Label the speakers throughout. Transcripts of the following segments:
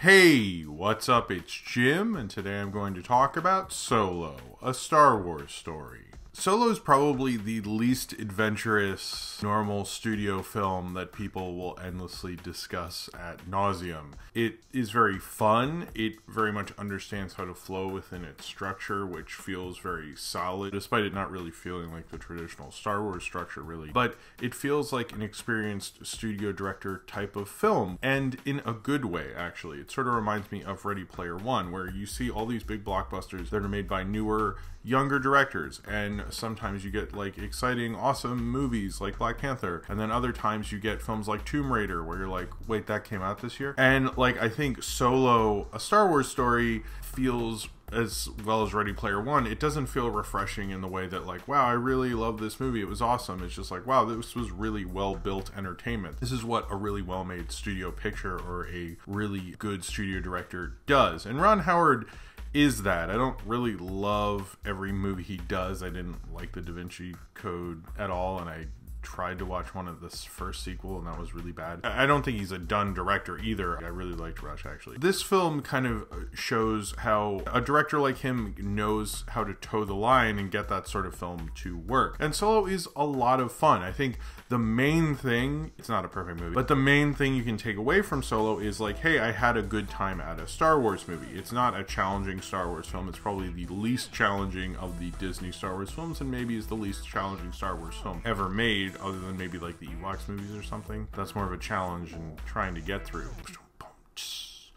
Speaker 1: Hey, what's up? It's Jim, and today I'm going to talk about Solo, a Star Wars story. Solo is probably the least adventurous, normal studio film that people will endlessly discuss ad nauseum. It is very fun. It very much understands how to flow within its structure, which feels very solid, despite it not really feeling like the traditional Star Wars structure, really. But it feels like an experienced studio director type of film, and in a good way, actually. It sort of reminds me of Ready Player One, where you see all these big blockbusters that are made by newer, younger directors, and sometimes you get like exciting, awesome movies like Black Panther, and then other times you get films like Tomb Raider where you're like, wait, that came out this year? And like, I think Solo, a Star Wars story, feels, as well as Ready Player One, it doesn't feel refreshing in the way that like, wow, I really love this movie, it was awesome. It's just like, wow, this was really well-built entertainment. This is what a really well-made studio picture or a really good studio director does. And Ron Howard is that. I don't really love every movie he does. I didn't like the Da Vinci Code at all, and I tried to watch one of this first sequel, and that was really bad. I don't think he's a done director either. I really liked Rush, actually. This film kind of shows how a director like him knows how to toe the line and get that sort of film to work. And Solo is a lot of fun. I think the main thing, it's not a perfect movie, but the main thing you can take away from Solo is like, hey, I had a good time at a Star Wars movie. It's not a challenging Star Wars film. It's probably the least challenging of the Disney Star Wars films, and maybe is the least challenging Star Wars film ever made, other than maybe like the Ewoks movies or something. That's more of a challenge in trying to get through.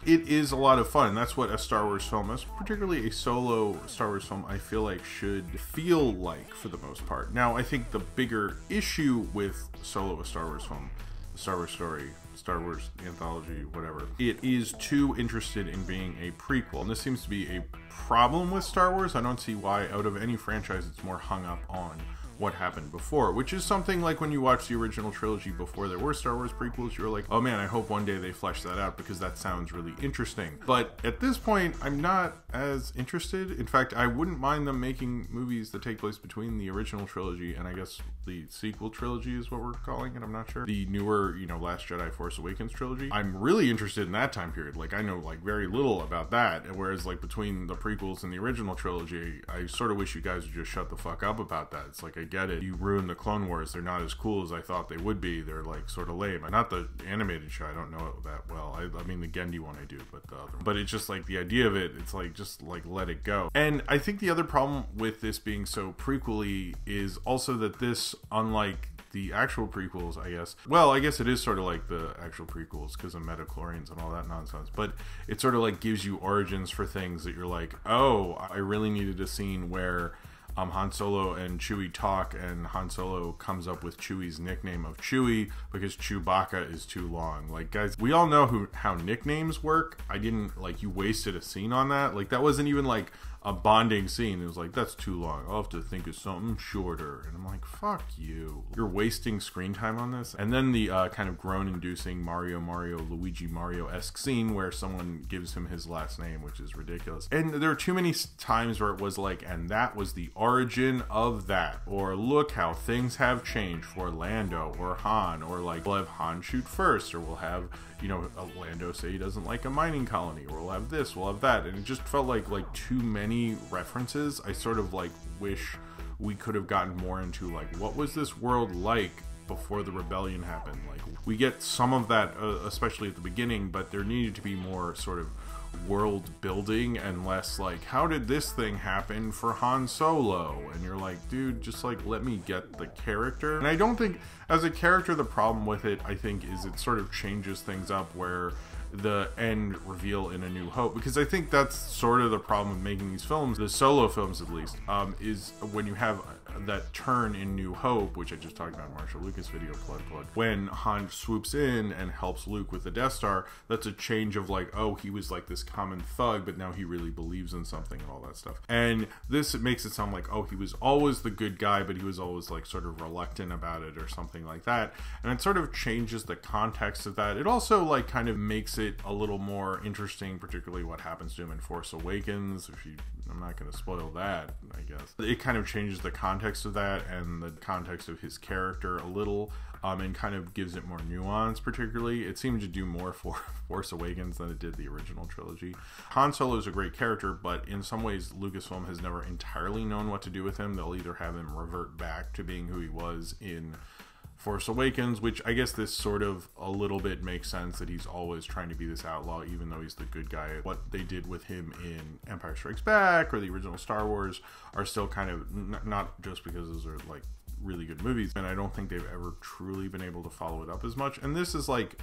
Speaker 1: It is a lot of fun. That's what a Star Wars film is, particularly a solo Star Wars film, I feel like should feel like for the most part. Now, I think the bigger issue with Solo, a Star Wars film, the Star Wars story, Star Wars anthology, whatever, it is too interested in being a prequel. And this seems to be a problem with Star Wars. I don't see why out of any franchise it's more hung up on what happened before, which is something like when you watch the original trilogy before there were Star Wars prequels, you're like, oh man, I hope one day they flesh that out because that sounds really interesting. But at this point, I'm not as interested. In fact, I wouldn't mind them making movies that take place between the original trilogy and I guess the sequel trilogy is what we're calling it, I'm not sure. The newer, you know, Last Jedi, Force Awakens trilogy. I'm really interested in that time period. Like, I know like very little about that, whereas like between the prequels and the original trilogy, I sort of wish you guys would just shut the fuck up about that. It's like, I get it. You ruined the Clone Wars. They're not as cool as I thought they would be. They're like sort of lame. Not the animated show. I don't know it that well. I mean the Gendy one I do, but the other one. But it's just like the idea of it, it's like just like let it go. And I think the other problem with this being so prequel-y is also that this, unlike the actual prequels, I guess. Well, I guess it is sort of like the actual prequels because of metachlorians and all that nonsense. But it sort of like gives you origins for things that you're like, oh, I really needed a scene where Han Solo and Chewie talk, and Han Solo comes up with Chewie's nickname of Chewie because Chewbacca is too long. Like, guys, we all know how nicknames work. I didn't, like, you wasted a scene on that. Like, that wasn't even, like, a bonding scene. It was like, that's too long. I'll have to think of something shorter. And I'm like, fuck you. You're wasting screen time on this. And then the kind of groan-inducing Mario, Luigi, Mario-esque scene where someone gives him his last name, which is ridiculous. And there are too many times where it was like, and that was the origin of that. Or look how things have changed for Lando or Han. Or like, we'll have Han shoot first. Or we'll have, you know, Lando say he doesn't like a mining colony. Or we'll have this, we'll have that. And it just felt like too many references. I sort of like wish we could have gotten more into like, what was this world like before the rebellion happened? Like, we get some of that, especially at the beginning, but there needed to be more sort of world building and less like, how did this thing happen for Han Solo? And you're like, dude, just like, let me get the character. And I don't think as a character, the problem with it, I think, is it sort of changes things up where the end reveal in A New Hope, because I think that's sort of the problem with making these films, the Solo films at least, is when you have that turn in New Hope, which I just talked about in Marshall Lucas video, plug, when Han swoops in and helps Luke with the Death Star, that's a change of like, oh, he was like this common thug, but now he really believes in something and all that stuff. And this, it makes it sound like, oh, he was always the good guy, but he was always like sort of reluctant about it or something like that. And it sort of changes the context of that. It also like kind of makes it it a little more interesting, particularly what happens to him in Force Awakens. I'm not going to spoil that, I guess. It kind of changes the context of that and the context of his character a little, and kind of gives it more nuance. Particularly, it seemed to do more for Force Awakens than it did the original trilogy. Han Solo is a great character, but in some ways Lucasfilm has never entirely known what to do with him. They'll either have him revert back to being who he was in Force Awakens, which I guess this sort of a little bit makes sense, that he's always trying to be this outlaw even though he's the good guy. What they did with him in Empire Strikes Back or the original Star Wars are still kind of, not just because those are like really good movies, and I don't think they've ever truly been able to follow it up as much. And this is like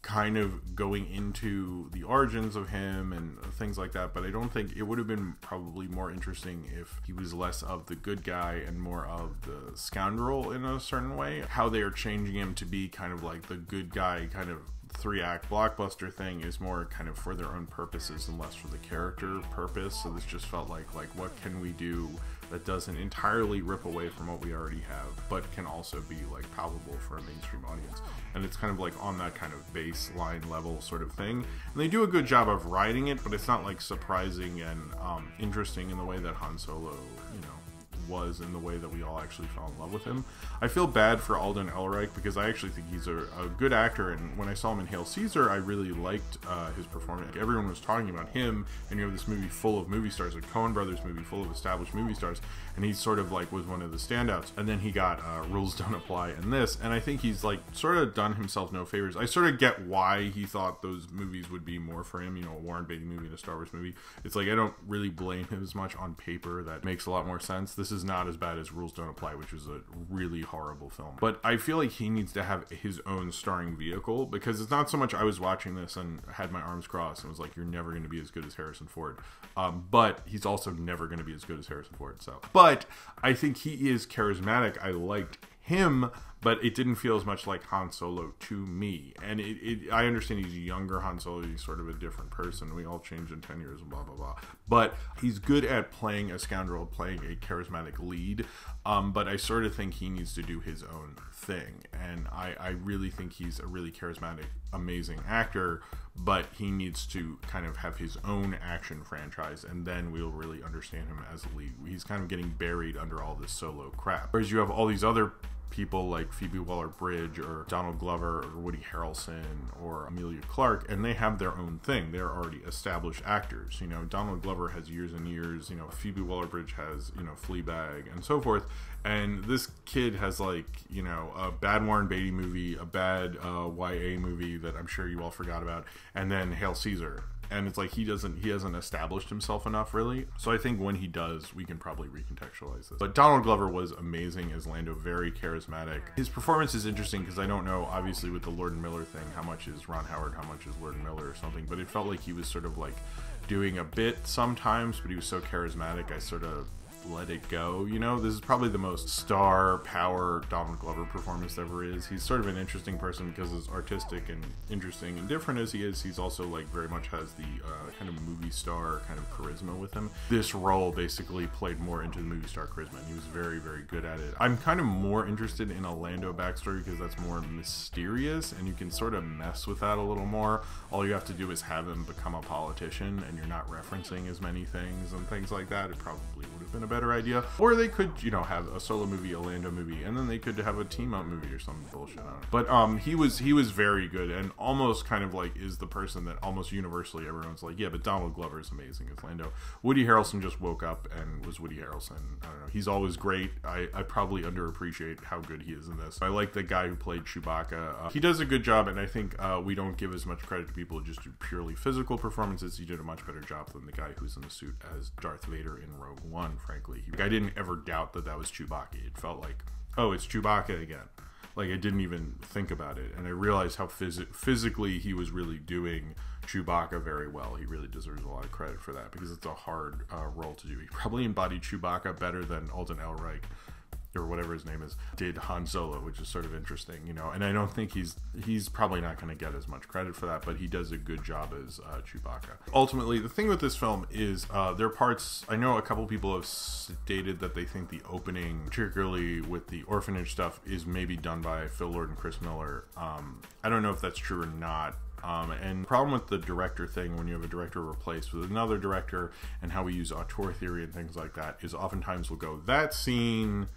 Speaker 1: kind of going into the origins of him and things like that, but I don't think it would have been probably more interesting if he was less of the good guy and more of the scoundrel in a certain way. How they are changing him to be kind of like the good guy, kind of 3-act blockbuster thing, is more kind of for their own purposes and less for the character purpose. So this just felt like what can we do that doesn't entirely rip away from what we already have, but can also be like palpable for a mainstream audience. And it's kind of like on that kind of baseline level sort of thing. And they do a good job of writing it, but it's not like surprising and interesting in the way that Han Solo, you know, was, in the way that we all actually fell in love with him. I feel bad for Alden Ehrenreich because I actually think he's a good actor, and when I saw him in Hail Caesar, I really liked his performance. Everyone was talking about him, and you have this movie full of movie stars, a Coen Brothers movie full of established movie stars, and he sort of like was one of the standouts. And then he got Rules Don't Apply in this, and I think he's like sort of done himself no favors. I sort of get why he thought those movies would be more for him, you know, a Warren Beatty movie and a Star Wars movie. It's like I don't really blame him as much. On paper that makes a lot more sense. This is not as bad as Rules Don't Apply, which is a really horrible film. But I feel like he needs to have his own starring vehicle, because it's not so much I was watching this and had my arms crossed and was like, you're never going to be as good as Harrison Ford. But he's also never going to be as good as Harrison Ford. So, but I think he is charismatic. I liked him, but it didn't feel as much like Han Solo to me. And I understand he's a younger Han Solo, he's sort of a different person, we all change in 10 years and blah blah blah, but he's good at playing a scoundrel, playing a charismatic lead, but I sort of think he needs to do his own thing. And I really think he's a really charismatic, amazing actor, but he needs to kind of have his own action franchise, and then we'll really understand him as a lead. He's kind of getting buried under all this Solo crap, whereas you have all these other people like Phoebe Waller-Bridge or Donald Glover or Woody Harrelson or Emilia Clarke, and they have their own thing. They're already established actors. You know, Donald Glover has years and years, you know, Phoebe Waller-Bridge has, you know, Fleabag and so forth, and this kid has like, you know, a bad Warren Beatty movie, a bad YA movie that I'm sure you all forgot about, and then Hail Caesar. And it's like he hasn't established himself enough, really. So I think when he does, we can probably recontextualize this. But Donald Glover was amazing as Lando, very charismatic. His performance is interesting because I don't know, obviously with the Lord and Miller thing, how much is Ron Howard, how much is Lord and Miller or something. But it felt like he was sort of like doing a bit sometimes, but he was so charismatic, I sort of let it go. You know, this is probably the most star power Donald Glover performance ever is. He's sort of an interesting person because as artistic and interesting and different as he is, he's also like very much has the kind of movie star kind of charisma with him. This role basically played more into the movie star charisma, and he was very, very good at it. I'm kind of more interested in a Lando backstory because that's more mysterious and you can sort of mess with that a little more. All you have to do is have him become a politician and you're not referencing as many things and things like that. It probably would have been a better idea. Or they could, you know, have a Solo movie, a Lando movie, and then they could have a team up movie or some bullshit on it. But he was very good, and almost kind of like is the person that almost universally everyone's like, yeah, but Donald Glover is amazing as Lando. Woody Harrelson just woke up and was Woody Harrelson. I don't know, he's always great. I probably underappreciate how good he is in this. I like the guy who played Chewbacca. He does a good job, and I think we don't give as much credit to people who just do purely physical performances. He did a much better job than the guy who's in the suit as Darth Vader in Rogue One, frankly. I didn't ever doubt that was Chewbacca. It felt like, oh, it's Chewbacca again. Like, I didn't even think about it. And I realized how physically he was really doing Chewbacca very well. He really deserves a lot of credit for that because it's a hard role to do. He probably embodied Chewbacca better than Alden Ehrenreich, or whatever his name is, did Han Solo, which is sort of interesting, you know. And I don't think he's probably not going to get as much credit for that, but he does a good job as Chewbacca. Ultimately, the thing with this film is there are parts, I know a couple people have stated that they think the opening, particularly with the orphanage stuff, is maybe done by Phil Lord and Chris Miller. I don't know if that's true or not. And the problem with the director thing, when you have a director replaced with another director, and how we use auteur theory and things like that, is oftentimes we'll go, that scene,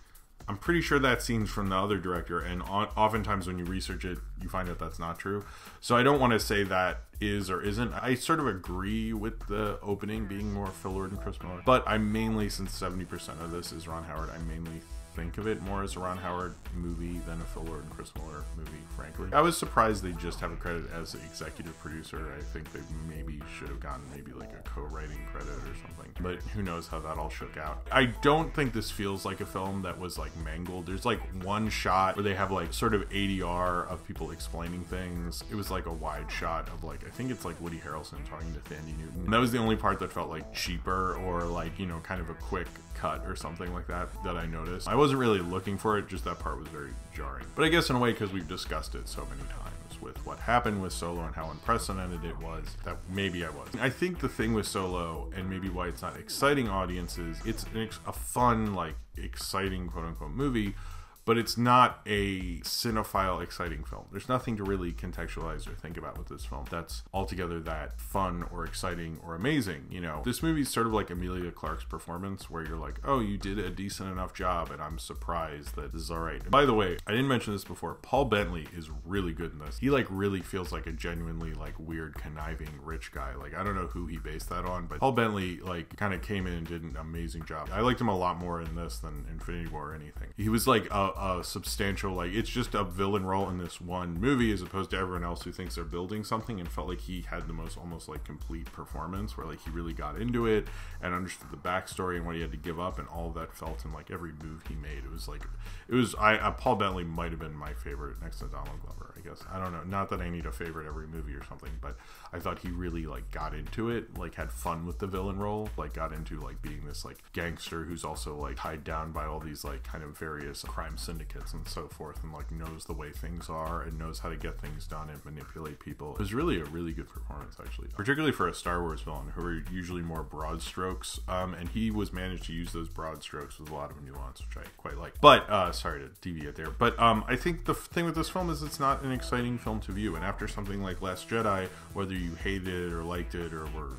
Speaker 1: I'm pretty sure that scene's from the other director, and oftentimes when you research it, you find out that's not true. So I don't want to say that is or isn't. I sort of agree with the opening being more Phil Lord and Chris Miller, but I mainly, since 70% of this is Ron Howard, I mainly think of it more as a Ron Howard movie than a Phil Lord and Chris Miller movie, frankly. I was surprised they just have a credit as executive producer. I think they maybe should have gotten maybe like a co-writing credit or something, but who knows how that all shook out. I don't think this feels like a film that was like mangled. There's like one shot where they have like sort of ADR of people explaining things. It was like a wide shot of like, I think it's like Woody Harrelson talking to Thandie Newton. And that was the only part that felt like cheaper or like, you know, kind of a quick cut or something like that I noticed. I wasn't really looking for it, just that part was very jarring. But I guess in a way, because we've discussed it so many times with what happened with Solo and how unprecedented it was, that maybe I was. I think the thing with Solo, and maybe why it's not exciting audiences, it's a fun, like, exciting quote-unquote movie, but it's not a cinephile exciting film. There's nothing to really contextualize or think about with this film that's altogether that fun or exciting or amazing. You know, this movie's sort of like Emilia Clarke's performance, where you're like, oh, you did a decent enough job, and I'm surprised that this is all right. And by the way, I didn't mention this before, Paul Bentley is really good in this. He like really feels like a genuinely like weird, conniving, rich guy. Like, I don't know who he based that on, but Paul Bentley like kind of came in and did an amazing job. I liked him a lot more in this than Infinity War or anything. He was like a substantial, like, it's just a villain role in this one movie as opposed to everyone else who thinks they're building something, and felt like he had the most almost like complete performance where like he really got into it and understood the backstory and what he had to give up, and all of that felt in like every move he made. It was like, Paul Bentley might have been my favorite next to Donald Glover, I guess. I don't know, not that I need a favorite every movie or something, but I thought he really like got into it, like had fun with the villain role, like got into like being this like gangster who's also like tied down by all these like kind of various crime syndicates and so forth, and like knows the way things are and knows how to get things done and manipulate people. It was really a really good performance, actually, particularly for a Star Wars villain who are usually more broad strokes, and he was managed to use those broad strokes with a lot of nuance, which I quite like. But sorry to deviate there, but I think the thing with this film is it's not an exciting film to view, and after something like Last Jedi, whether you hated it or liked it or were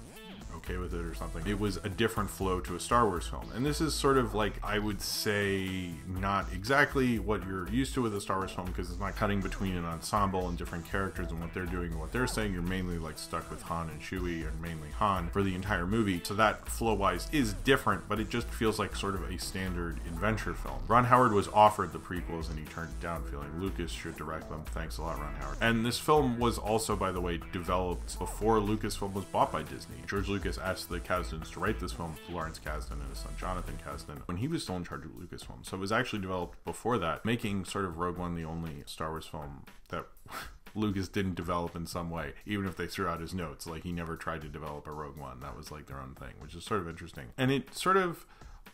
Speaker 1: okay with it or something, it was a different flow to a Star Wars film. And this is sort of like, I would say, not exactly what you're used to with a Star Wars film, because it's not cutting between an ensemble and different characters and what they're doing and what they're saying. You're mainly like stuck with Han and Chewie, and mainly Han for the entire movie. So that flow-wise is different, but it just feels like sort of a standard adventure film. Ron Howard was offered the prequels and he turned it down, feeling Lucas should direct them. Thanks a lot, Ron Howard. And this film was also, by the way, developed before Lucasfilm was bought by Disney. George Lucas asked the Kasdans to write this film, Lawrence Kasdan and his son Jonathan Kasdan, when he was still in charge of Lucasfilm. So it was actually developed before that, making sort of Rogue One the only Star Wars film that Lucas didn't develop in some way, even if they threw out his notes. Like, he never tried to develop a Rogue One. That was like their own thing, which is sort of interesting. And it sort of,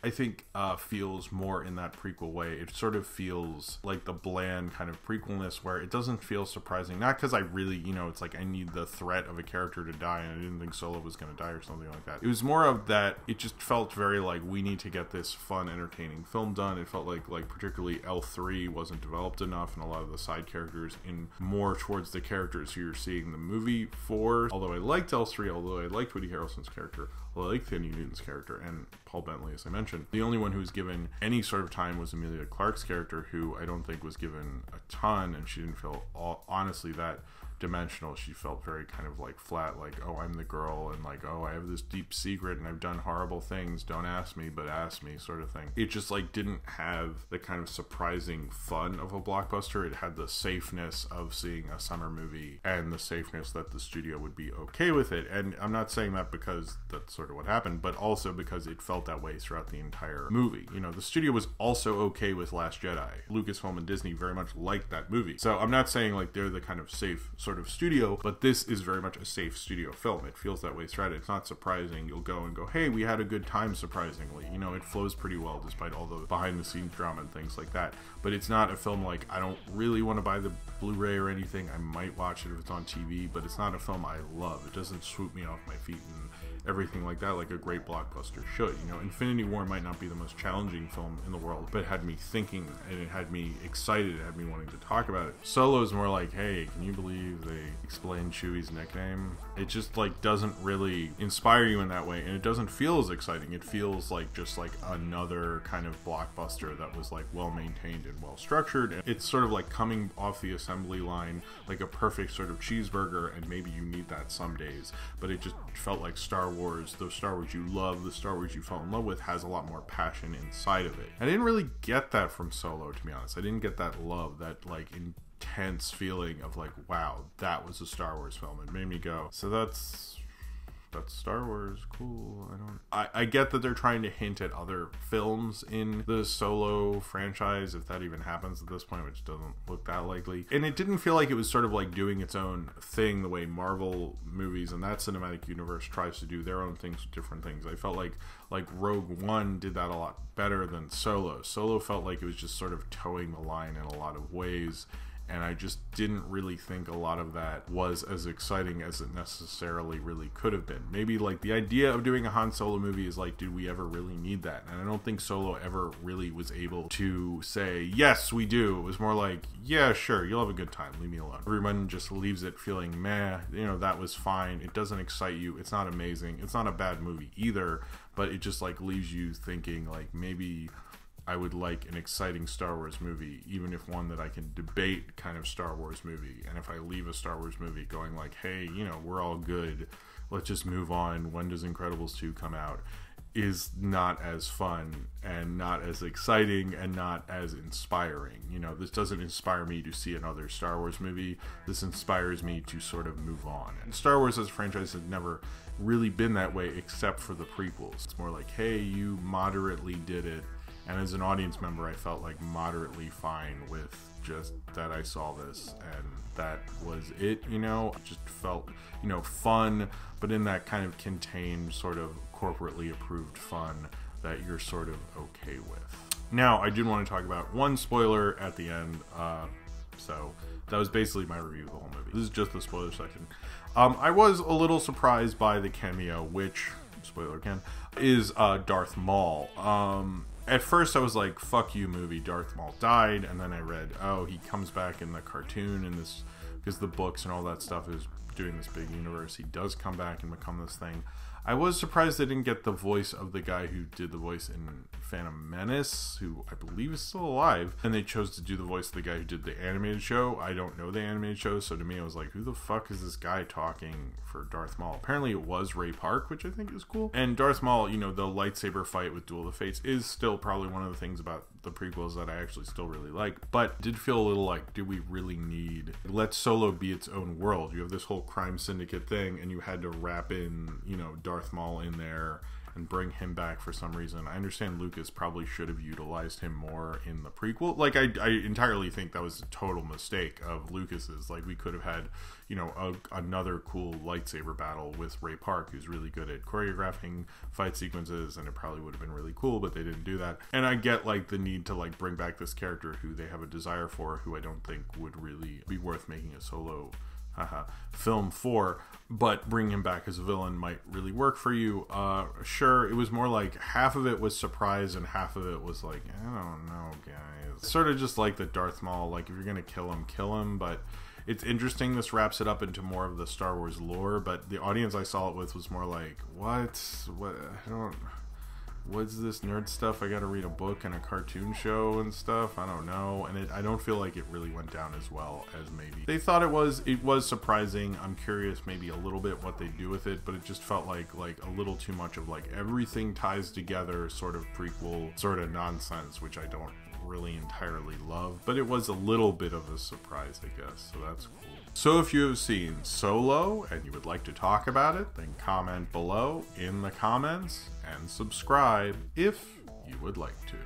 Speaker 1: I think, feels more in that prequel way. It sort of feels like the bland kind of prequelness where it doesn't feel surprising. Not because I really, you know, it's like I need the threat of a character to die and I didn't think Solo was going to die or something like that. It was more of that, it just felt very like, we need to get this fun, entertaining film done. It felt like particularly L3 wasn't developed enough, and a lot of the side characters in more towards the characters who you're seeing the movie for. Although I liked L3, although I liked Woody Harrelson's character, I like Thandie Newton's character, and Paul Bentley, as I mentioned. The only one who was given any sort of time was Emilia Clarke's character, who I don't think was given a ton, and she didn't feel honestly that dimensional. She felt very kind of like flat, like, oh, I'm the girl, and like, oh, I have this deep secret and I've done horrible things, don't ask me but ask me, sort of thing. It just like didn't have the kind of surprising fun of a blockbuster. It had the safeness of seeing a summer movie and the safeness that the studio would be okay with it. And I'm not saying that because that's sort of what happened, but also because it felt that way throughout the entire movie. You know, the studio was also okay with Last Jedi. Lucasfilm and Disney very much liked that movie. So I'm not saying like they're the kind of safe sort of studio, but this is very much a safe studio film. It feels that way throughout. It's not surprising. You'll go and go, hey, we had a good time, surprisingly. You know, it flows pretty well despite all the behind the scenes drama and things like that. But it's not a film like, I don't really want to buy the Blu-ray or anything. I might watch it if it's on TV, but it's not a film I love. It doesn't swoop me off my feet and everything like that, like a great blockbuster should. You know, Infinity War might not be the most challenging film in the world, but it had me thinking, and it had me excited, it had me wanting to talk about it. Solo is more like, hey, can you believe because they explain Chewie's nickname. It just like doesn't really inspire you in that way, and it doesn't feel as exciting. It feels like just like another kind of blockbuster that was like well maintained and well structured. It's sort of like coming off the assembly line like a perfect sort of cheeseburger, and maybe you need that some days, but it just felt like Star Wars, the Star Wars you love, the Star Wars you fell in love with, has a lot more passion inside of it. I didn't really get that from Solo, to be honest. I didn't get that love, that like intense feeling of like, wow, that was a Star Wars film. It made me go, so that's Star Wars, cool. I get that they're trying to hint at other films in the Solo franchise, if that even happens at this point, which doesn't look that likely. And it didn't feel like it was sort of like doing its own thing the way Marvel movies and that cinematic universe tries to do their own things with different things. I felt like Rogue One did that a lot better than Solo. Solo felt like it was just sort of towing the line in a lot of ways, and I just didn't really think a lot of that was as exciting as it necessarily really could have been. Maybe like the idea of doing a Han Solo movie is like, did we ever really need that? And I don't think Solo ever really was able to say, yes, we do. It was more like, yeah, sure, you'll have a good time, leave me alone. Everyone just leaves it feeling, meh, you know, that was fine. It doesn't excite you. It's not amazing. It's not a bad movie either, but it just like leaves you thinking like, maybe I would like an exciting Star Wars movie, even if one that I can debate kind of Star Wars movie. And if I leave a Star Wars movie going like, hey, you know, we're all good, let's just move on, when does Incredibles 2 come out, is not as fun and not as exciting and not as inspiring. You know, this doesn't inspire me to see another Star Wars movie. This inspires me to sort of move on. And Star Wars as a franchise has never really been that way except for the prequels. It's more like, hey, you moderately did it. And as an audience member, I felt like moderately fine with just that I saw this and that was it, you know. It just felt, you know, fun, but in that kind of contained sort of corporately approved fun that you're sort of okay with. Now, I did want to talk about one spoiler at the end, so that was basically my review of the whole movie. This is just the spoiler section. I was a little surprised by the cameo, which, spoiler again, is Darth Maul. At first I was like, fuck you movie, Darth Maul died, and then I read, oh, he comes back in the cartoon and this, because the books and all that stuff is doing this big universe, he does come back and become this thing. I was surprised they didn't get the voice of the guy who did the voice in Phantom Menace, who I believe is still alive, and they chose to do the voice of the guy who did the animated show. I don't know the animated show, so to me I was like, who the fuck is this guy talking for Darth Maul? Apparently it was Ray Park, which I think is cool. And Darth Maul, you know, the lightsaber fight with Duel of the Fates is still probably one of the things about the prequels that I actually still really like, but did feel a little like, do we really need, let Solo be its own world? You have this whole crime syndicate thing and you had to wrap in, you know, Darth Maul in there and bring him back for some reason. I understand Lucas probably should have utilized him more in the prequel. Like, I entirely think that was a total mistake of Lucas's. Like, we could have had, you know, another cool lightsaber battle with Ray Park, who's really good at choreographing fight sequences, and it probably would have been really cool, but they didn't do that. And I get, like, the need to, like, bring back this character who they have a desire for, who I don't think would really be worth making a solo film for, but bringing him back as a villain might really work for you. Sure, it was more like half of it was surprise and half of it was like, I don't know, guys. Sort of just like the Darth Maul, like, if you're gonna kill him, but it's interesting. This wraps it up into more of the Star Wars lore, but the audience I saw it with was more like, what, what's this nerd stuff? I gotta read a book and a cartoon show and stuff? I don't know. And I don't feel like it really went down as well as maybe they thought it was. It was surprising. I'm curious maybe a little bit what they do with it, but it just felt like a little too much of like everything ties together sort of prequel sort of nonsense, which I don't really entirely love, but it was a little bit of a surprise, I guess, so that's cool. So if you have seen Solo and you would like to talk about it, then comment below in the comments and subscribe if you would like to.